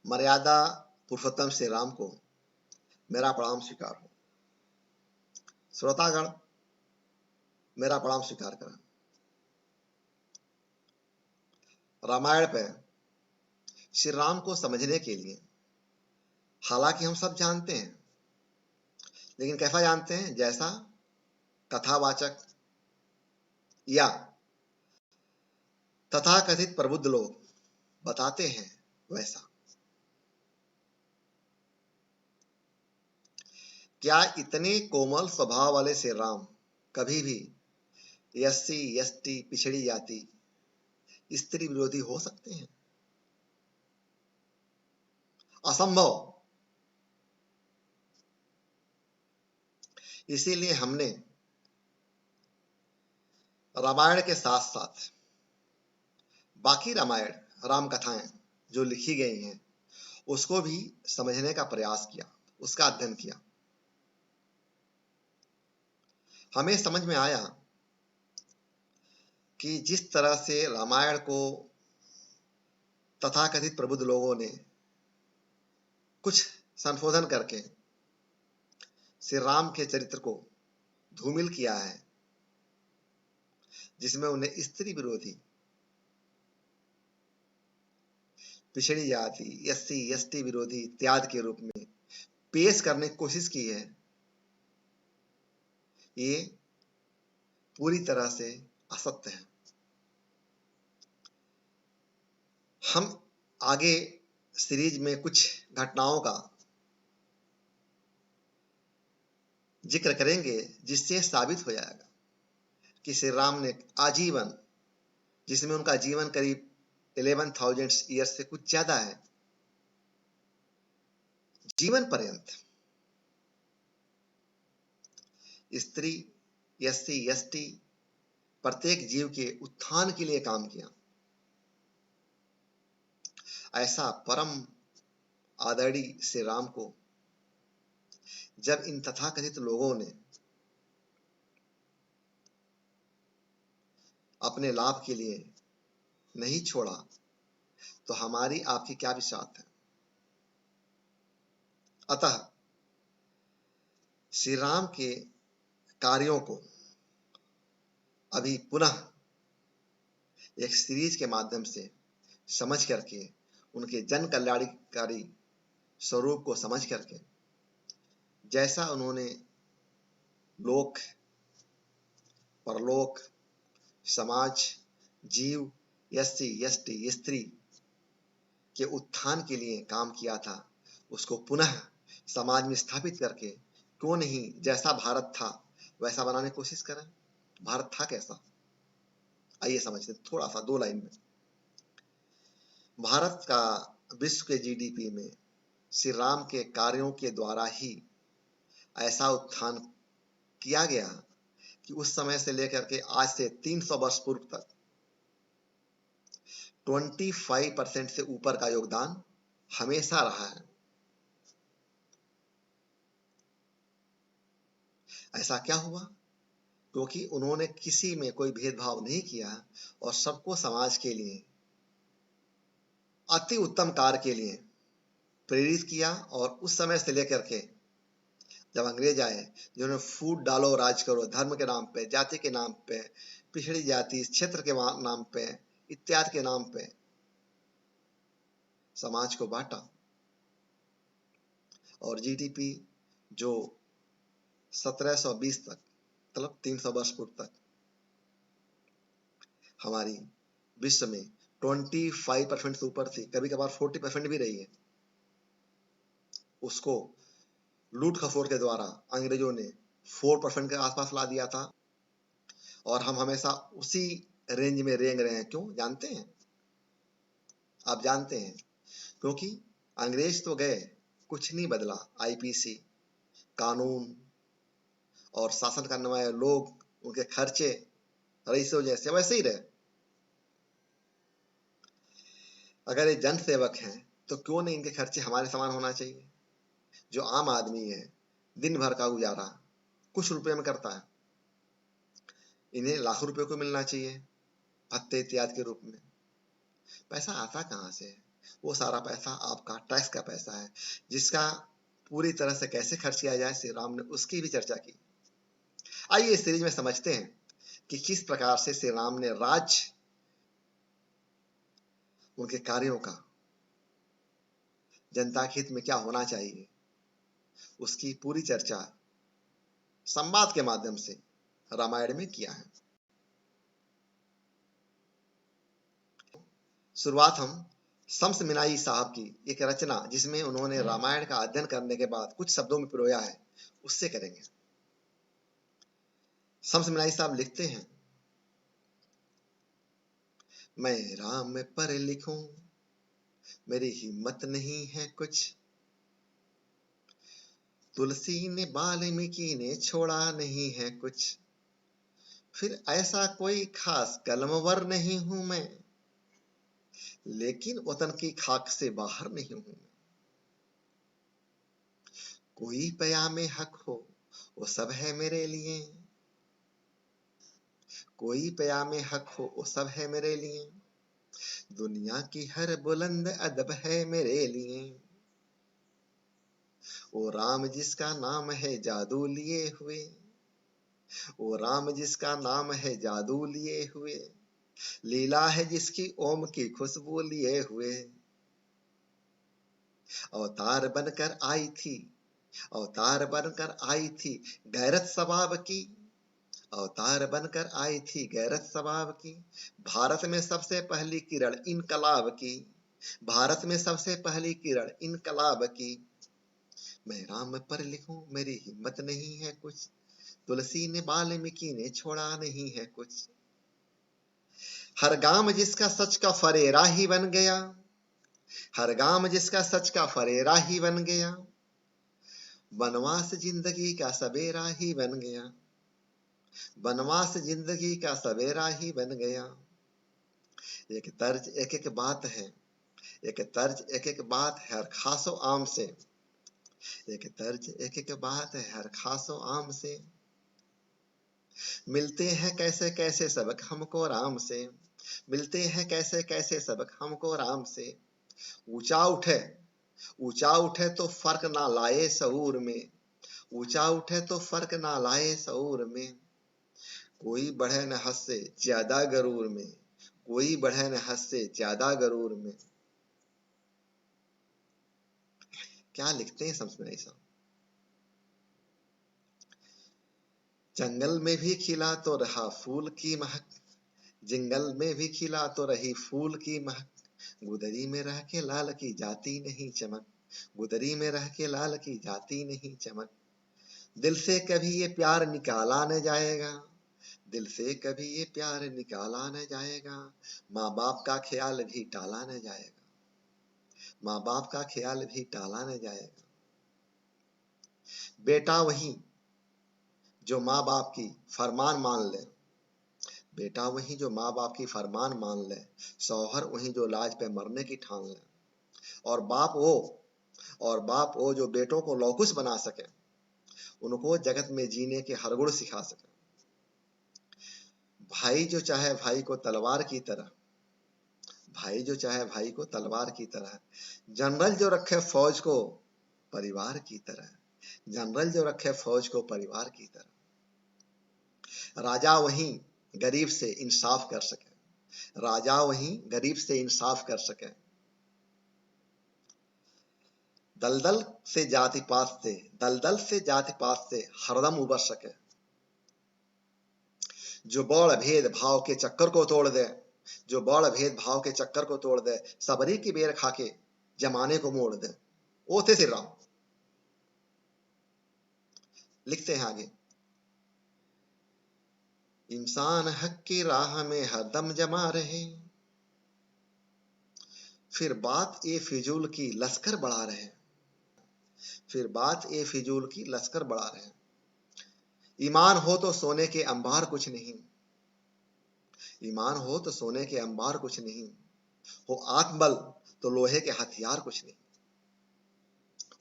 मर्यादा पुरुषोत्तम श्री राम को मेरा प्रणाम स्वीकार हो। श्रोतागण, मेरा प्रणाम स्वीकार करें। रामायण पे श्री राम को समझने के लिए हालांकि हम सब जानते हैं, लेकिन कैसा जानते हैं? जैसा कथावाचक या तथाकथित प्रबुद्ध लोग बताते हैं वैसा। क्या इतने कोमल स्वभाव वाले श्री राम कभी भी एससी एसटी पिछड़ी जाति स्त्री विरोधी हो सकते हैं? असंभव। इसीलिए हमने रामायण के साथ साथ बाकी रामायण राम कथाएं जो लिखी गई हैं उसको भी समझने का प्रयास किया, उसका अध्ययन किया। हमें समझ में आया कि जिस तरह से रामायण को तथाकथित प्रबुद्ध लोगों ने कुछ संशोधन करके श्री राम के चरित्र को धूमिल किया है, जिसमें उन्हें स्त्री विरोधी, पिछड़ी जाति, एससी एसटी विरोधी इत्यादि के रूप में पेश करने की कोशिश की है, ये पूरी तरह से असत्य है। हम आगे सीरीज में कुछ घटनाओं का जिक्र करेंगे जिससे साबित हो जाएगा कि श्री राम ने आजीवन, जिसमें उनका जीवन करीब 11,000 ईयर्स से कुछ ज्यादा है, जीवन पर्यंत स्त्री, एससी एसटी, प्रत्येक जीव के उत्थान के लिए काम किया। ऐसा परम आदरणीय श्री राम को जब इन तथाकथित लोगों ने अपने लाभ के लिए नहीं छोड़ा, तो हमारी आपकी क्या विश्वास है? अतः श्री राम के कार्यों को अभी पुनः एक सीरीज के माध्यम से समझ करके, उनके जन कल्याणकारी स्वरूप को समझ करके, जैसा उन्होंने लोक, परलोक, समाज, जीव, एससी एसटी, स्त्री के उत्थान के लिए काम किया था, उसको पुनः समाज में स्थापित करके क्यों नहीं जैसा भारत था वैसा बनाने की कोशिश करें। भारत था कैसा? आइए समझते थोड़ा सा 2 लाइन में। भारत का विश्व के जीडीपी में श्री राम के कार्यों के द्वारा ही ऐसा उत्थान किया गया कि उस समय से लेकर के आज से 300 वर्ष पूर्व तक 25% से ऊपर का योगदान हमेशा रहा है। ऐसा क्या हुआ? क्योंकि उन्होंने किसी में कोई भेदभाव नहीं किया और सबको समाज के लिए, अति उत्तम कार्य के लिए प्रेरित किया। और उस समय से लेकर के जब अंग्रेज आए, जिन्होंने फूट डालो राज करो, धर्म के नाम पे, जाति के नाम पे, पिछड़ी जाति, क्षेत्र के नाम पे, इत्यादि के नाम पे समाज को बांटा और जीडीपी जो 1720 तक, मतलब 300 वर्ष पूर्व तक हमारी विश्व में 25% से ऊपर थी, कभी कभार 40% भी रही है, उसको लूट खसोट के द्वारा अंग्रेजों ने 4% के आसपास ला दिया था। और हम हमेशा उसी रेंज में रेंग रहे हैं। क्यों? जानते हैं? आप जानते हैं, क्योंकि अंग्रेज तो गए, कुछ नहीं बदला। आईपीसी, कानून और शासन करने वाले लोग, उनके खर्चे रईसों जैसे वैसे ही रहे। अगर ये जन सेवक हैं तो क्यों नहीं इनके खर्चे हमारे समान होना चाहिए? जो आम आदमी है, दिन भर का गुजारा कुछ रुपए में करता है, इन्हें लाखों रुपए को मिलना चाहिए भत्ते इत्यादि के रूप में। पैसा आता कहाँ से? वो सारा पैसा आपका टैक्स का पैसा है, जिसका पूरी तरह से कैसे खर्च किया जाए श्री राम ने उसकी भी चर्चा की। आइए इस सीरीज में समझते हैं कि किस प्रकार से श्री राम ने राज्य, उनके कार्यों का, जनता के हित में क्या होना चाहिए, उसकी पूरी चर्चा संवाद के माध्यम से रामायण में किया है। शुरुआत हम शम्स मिनाई साहब की एक रचना, जिसमें उन्होंने रामायण का अध्ययन करने के बाद कुछ शब्दों में पिरोया है, उससे करेंगे। शम्स मिनाई साहब लिखते हैं, मैं राम पर लिखूं मेरी हिम्मत नहीं है कुछ, तुलसी ने वाल्मीकि ने छोड़ा नहीं है कुछ, फिर ऐसा कोई खास कलमवर नहीं हूं मैं, लेकिन वतन की खाक से बाहर नहीं हूं। कोई पयामे हक हो वो सब है मेरे लिए, कोई पयामे हक हो वो सब है मेरे लिए, दुनिया की हर बुलंद अदब है मेरे लिए, वो राम जिसका नाम है जादू लिए हुए, वो राम जिसका नाम है जादू लिए हुए, लीला है जिसकी ओम की खुशबू लिए हुए, अवतार बनकर आई थी, अवतार बनकर आई थी गैरत सबाब की, अवतार बनकर आई थी गैरत सबाब की, भारत में सबसे पहली किरण इनकलाब की, भारत में सबसे पहली किरण इनकलाब की, मैं राम पर लिखूं मेरी हिम्मत नहीं है कुछ, तुलसी ने वाल्मीकि ने छोड़ा नहीं है कुछ, हर गांव जिसका सच का फरेरा ही बन गया, हर गांव जिसका सच का फरेरा ही बन गया, वनवास जिंदगी का सवेरा ही बन गया, वनवास जिंदगी का सवेरा ही बन गया, एक तर्ज एक एक बात है, एक तर्ज एक एक बात है हर खासो आम से, एक तर्ज एक एक बात है हर खासो आम से, मिलते हैं कैसे कैसे सबक हमको राम से, मिलते हैं कैसे कैसे सबक हमको राम से, ऊंचा उठे, ऊंचा उठे तो फर्क ना लाए शऊर में, ऊंचा उठे तो फर्क ना लाए शऊर में, कोई बढ़े न हद से ज्यादा गरूर में, कोई बढ़े न हद से ज्यादा गरूर में। क्या लिखते हैं समझ में नहीं साहब, जंगल में भी खिला तो रहा फूल की महक, जंगल में भी खिला तो रही फूल की महक, गुदरी में रह के लाल की जाती नहीं चमक, गुदरी में रह के लाल की जाती नहीं चमक, दिल से कभी ये प्यार निकाला न जाएगा, दिल से कभी ये प्यार निकाला न जाएगा, माँ बाप का ख्याल भी टाला न जाएगा, माँ बाप का ख्याल भी टाला न जाएगा, बेटा वही जो माँ बाप की फरमान मान ले, बेटा वही जो माँ बाप की फरमान मान ले, शौहर वही जो लाज पे मरने की ठान ले, और बाप वो, और बाप वो जो बेटों को लौकुश बना सके, उनको जगत में जीने के हर गुण सिखा सके, भाई जो चाहे भाई को तलवार की तरह, भाई जो चाहे भाई को तलवार की तरह, जनरल जो रखे फौज को परिवार की तरह, जनरल जो रखे फौज को परिवार की तरह, राजा वही गरीब से इंसाफ कर सके, राजा वही गरीब से इंसाफ कर सके, दलदल से जाति पात से, दलदल से जाति पात से हरदम उबर सके, जो बड़ भेद भाव के चक्कर को तोड़ दे, जो बड़ भेद भाव के चक्कर को तोड़ दे, सबरी की बेर खाके जमाने को मोड़ दे, वो थे श्री राम। लिखते हैं आगे, इंसान हक की राह में हरदम जमा रहे, फिर बात ए फिजूल की लश्कर बढ़ा रहे, फिर बात ए फिजूल की लश्कर बढ़ा रहे, ईमान हो तो सोने के अंबार कुछ नहीं, ईमान हो तो सोने के अंबार कुछ नहीं, हो आत्मबल तो लोहे के हथियार कुछ नहीं,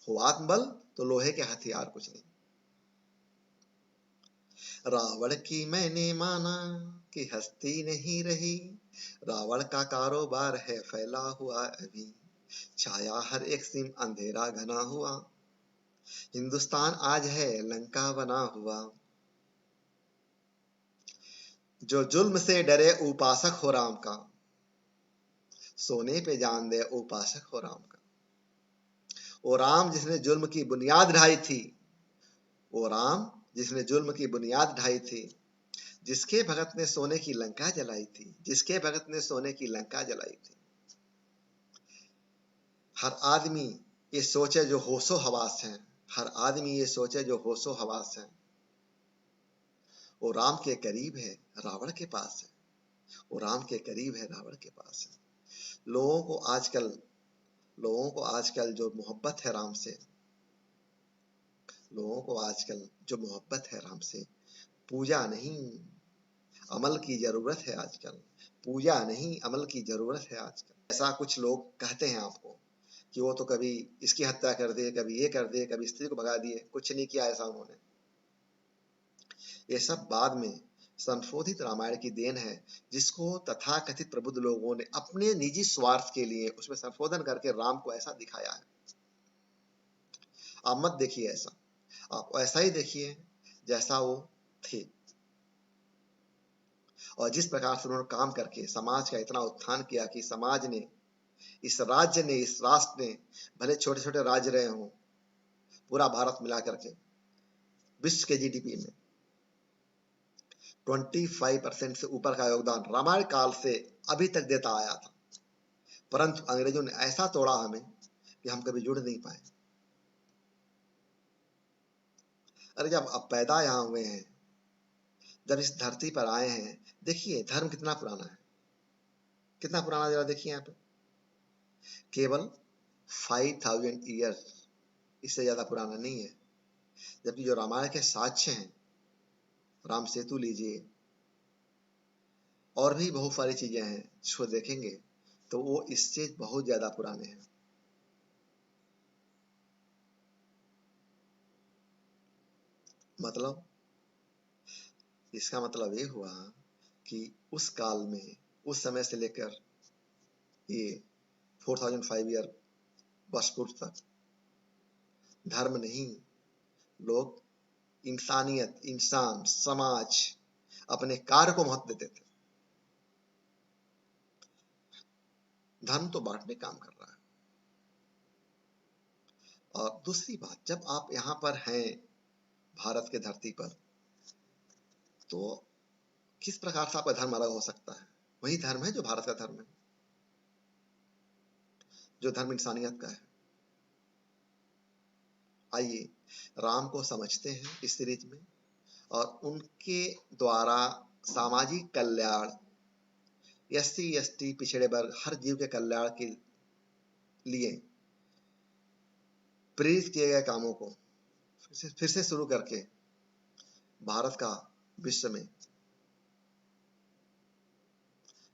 हो आत्मबल तो लोहे के हथियार कुछ नहीं, रावण की मैंने माना कि हस्ती नहीं रही, रावण का कारोबार है फैला हुआ अभी, छाया हर एक सीम अंधेरा घना हुआ, हिंदुस्तान आज है लंका बना हुआ। जो जुल्म से डरे उपासक हो राम का, सोने पे जान दे उपासक हो राम का। वो राम जिसने जुल्म की बुनियाद ढाई थी, वो राम जिसने जुल्म की बुनियाद ढाई थी, जिसके भगत ने सोने की लंका जलाई थी, जिसके भगत ने सोने की लंका जलाई थी। हर आदमी ये सोचे जो होशो हवास है, हर आदमी ये सोचे जो होशो हवास है, वो राम के करीब है रावण के पास है, वो राम के करीब है रावण के पास है। लोगों को आजकल जो मोहब्बत है राम से, लोगों को आजकल जो मोहब्बत है राम से, पूजा नहीं अमल की जरूरत है आजकल, पूजा नहीं अमल की जरूरत है आजकल। ऐसा कुछ लोग कहते हैं आपको कि वो तो कभी इसकी हत्या कर दिए, कभी ये कर दिए, कभी स्त्री को भगा दिए, कुछ नहीं किया ऐसा उन्होंने। ये सब बाद में संशोधित रामायण की देन है, जिसको तथाकथित प्रबुद्ध लोगों ने अपने निजी स्वार्थ के लिए उसमें संशोधन करके राम को ऐसा दिखाया है। आप मत देखिए ऐसा, आप ऐसा ही देखिए जैसा वो थे, और जिस प्रकार से उन्होंने काम करके समाज का इतना उत्थान किया कि समाज ने, इस राज्य ने, इस राष्ट्र ने, भले छोटे छोटे राज्य रहे हों, पूरा भारत मिला करके विश्व के जीडीपी में 25% से ऊपर का योगदान रामायण काल से अभी तक देता आया था। परंतु अंग्रेजों ने ऐसा तोड़ा हमें कि हम कभी जुड़ नहीं पाए। अरे जब अब पैदा यहाँ हुए हैं, जब इस धरती पर आए हैं, देखिए धर्म कितना पुराना है, कितना पुराना, जरा देखिए यहाँ पे केवल 5000 ईयर्स, इससे ज्यादा पुराना नहीं है। जबकि जो रामायण के साक्ष्य हैं, राम सेतु लीजिए, और भी बहुत सारी चीजें हैं जिसको देखेंगे तो वो इससे बहुत ज्यादा पुराने हैं। मतलब इसका मतलब ये हुआ कि उस काल में, उस समय से लेकर ये 4005 ईयर वर्ष पूर्व तक धर्म नहीं, लोग इंसानियत, इंसान, समाज, अपने कार्य को महत्व देते थे। धर्म तो बांटने काम कर रहा है। और दूसरी बात, जब आप यहाँ पर हैं भारत के धरती पर, तो किस प्रकार से आपका धर्म अलग हो सकता है? वही धर्म है जो भारत का धर्म है, जो धर्म इंसानियत का है। आइए राम को समझते हैं इस सीरीज में, और उनके द्वारा सामाजिक कल्याण, एससी एसटी पिछड़े वर्ग, हर जीव के कल्याण के लिए प्रेरित किए गए कामों को फिर से शुरू करके भारत का विश्व में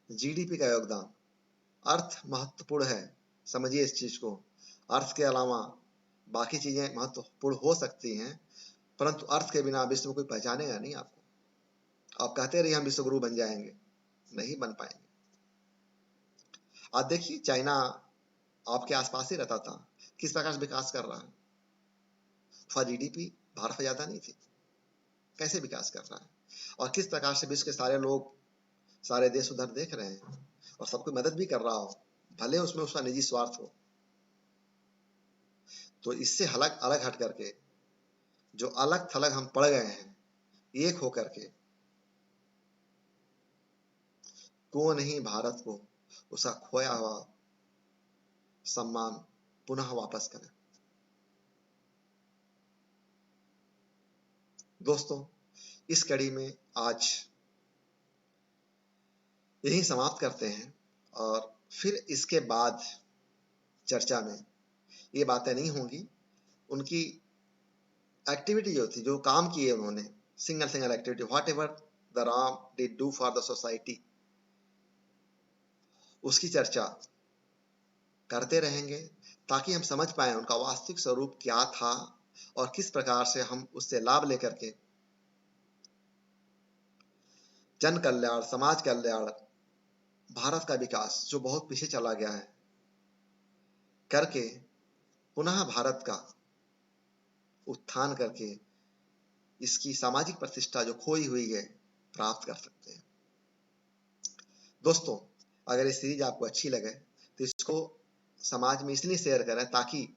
जीडीपी का योगदान, अर्थ महत्वपूर्ण है, समझिए इस चीज को। अर्थ के अलावा बाकी चीजें महत्वपूर्ण हो सकती हैं, परंतु अर्थ के बिना विश्व में कोई पहचानेगा नहीं आपको। आप कहते रहिए हम विश्व गुरु बन जाएंगे, नहीं बन पाएंगे। आज देखिए चाइना आपके आसपास ही रहता था, किस प्रकार से विकास कर रहा है। उसका जीडीपी भारत से ज्यादा नहीं थी, कैसे विकास कर रहा है, और किस प्रकार से विश्व के सारे लोग, सारे देश उधर देख रहे हैं, और सबको मदद भी कर रहा हो, भले उसमें उसका निजी स्वार्थ हो। तो इससे अलग अलग हट करके जो अलग थलग हम पड़ गए हैं, एक होकर के क्यों नहीं भारत को उसका खोया हुआ सम्मान पुनः वापस करें। दोस्तों, इस कड़ी में आज यही समाप्त करते हैं, और फिर इसके बाद चर्चा में ये बातें नहीं होंगी। उनकी एक्टिविटी जो थी, जो काम किए उन्होंने, single activity, what ever the Ram did do for the society, उसकी चर्चा करते रहेंगे, ताकि हम समझ पाए उनका वास्तविक स्वरूप क्या था, और किस प्रकार से हम उससे लाभ लेकर के जन कल्याण, समाज कल्याण, भारत का विकास जो बहुत पीछे चला गया है, करके पुनः भारत का उत्थान करके इसकी सामाजिक प्रतिष्ठा जो खोई हुई है प्राप्त कर सकते हैं। दोस्तों, अगर ये सीरीज आपको अच्छी लगे तो इसको समाज में इसलिए शेयर करें ताकि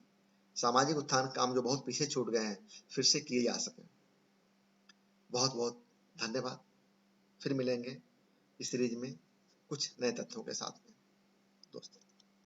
सामाजिक उत्थान काम जो बहुत पीछे छूट गए हैं फिर से किए जा सके। बहुत बहुत धन्यवाद। फिर मिलेंगे इस सीरीज में कुछ नए तथ्यों के साथ में दोस्तों।